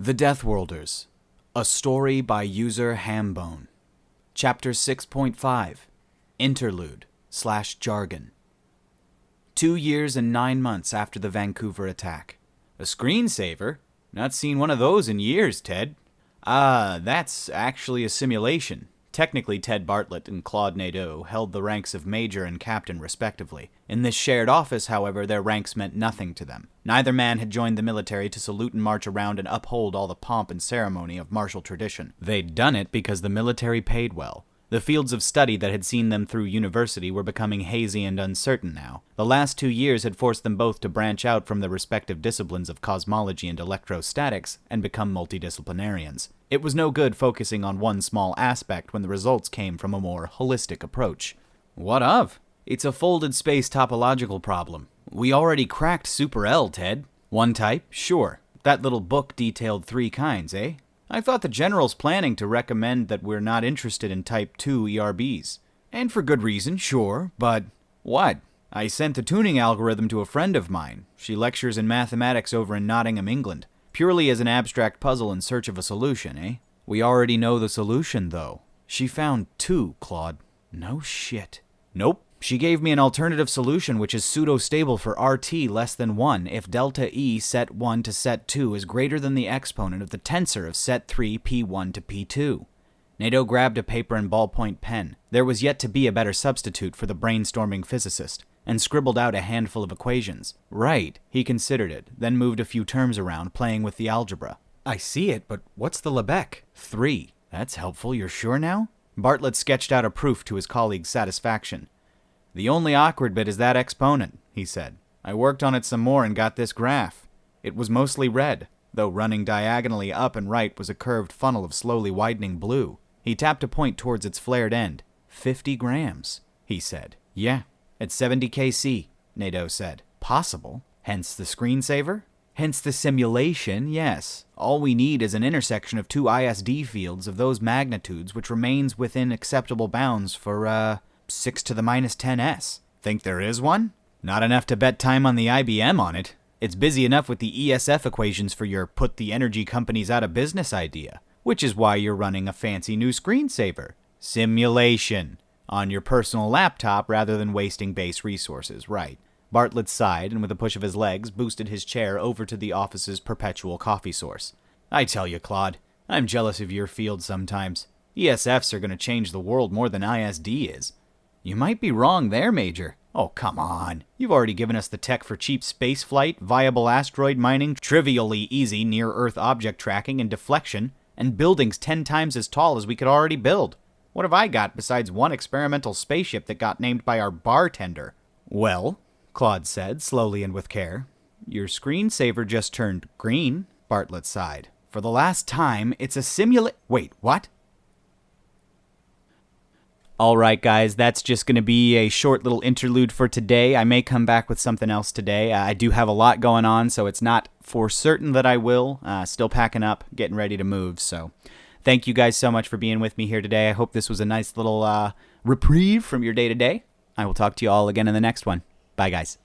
The Deathworlders, a story by user Hambone. Chapter 6.5, Interlude/Jargon. 2 years and 9 months after the Vancouver attack. A screensaver? Not seen one of those in years, Ted. That's actually a simulation. Technically, Ted Bartlett and Claude Nadeau held the ranks of major and captain respectively. In this shared office, however, their ranks meant nothing to them. Neither man had joined the military to salute and march around and uphold all the pomp and ceremony of martial tradition. They'd done it because the military paid well. The fields of study that had seen them through university were becoming hazy and uncertain now. The last 2 years had forced them both to branch out from the respective disciplines of cosmology and electrostatics and become multidisciplinarians. It was no good focusing on one small aspect when the results came from a more holistic approach. What of? It's a folded space topological problem. We already cracked Super L, Ted. One type? Sure. That little book detailed 3 kinds, eh? I thought the General's planning to recommend that we're not interested in Type 2 ERBs. And for good reason, sure, but... What? I sent the tuning algorithm to a friend of mine. She lectures in mathematics over in Nottingham, England. Purely as an abstract puzzle in search of a solution, eh? We already know the solution, though. She found 2, Claude. No shit. Nope. She gave me an alternative solution which is pseudo-stable for RT less than 1 if delta E set 1 to set 2 is greater than the exponent of the tensor of set 3 P1 to P2. Nadeau grabbed a paper and ballpoint pen. There was yet to be a better substitute for the brainstorming physicist, and scribbled out a handful of equations. Right, he considered it, then moved a few terms around, playing with the algebra. I see it, but what's the Lebesgue? 3. That's helpful, you're sure now? Bartlett sketched out a proof to his colleague's satisfaction. The only awkward bit is that exponent, he said. I worked on it some more and got this graph. It was mostly red, though running diagonally up and right was a curved funnel of slowly widening blue. He tapped a point towards its flared end. 50 grams, he said. Yeah, at 70 kc, Nadeau said. Possible. Hence the screensaver? Hence the simulation, yes. All we need is an intersection of 2 ISD fields of those magnitudes which remains within acceptable bounds for, 6 to the minus 10s. Think there is one? Not enough to bet time on the IBM on it. It's busy enough with the ESF equations for your put the energy companies out of business idea, which is why you're running a fancy new screensaver. Simulation. On your personal laptop rather than wasting base resources, right. Bartlett sighed and with a push of his legs boosted his chair over to the office's perpetual coffee source. I tell you, Claude, I'm jealous of your field sometimes. ESFs are going to change the world more than ISD is. You might be wrong there, Major. Oh, come on. You've already given us the tech for cheap spaceflight, viable asteroid mining, trivially easy near-Earth object tracking and deflection, and buildings 10 times as tall as we could already build. What have I got besides one experimental spaceship that got named by our bartender? Well, Claude said, slowly and with care. Your screensaver just turned green, Bartlett sighed. For the last time, it's a Wait, what? Alright guys, that's just going to be a short little interlude for today. I may come back with something else today. I do have a lot going on, so it's not for certain that I will. Still packing up, getting ready to move, so thank you guys so much for being with me here today. I hope this was a nice little reprieve from your day-to-day. I will talk to you all again in the next one. Bye guys.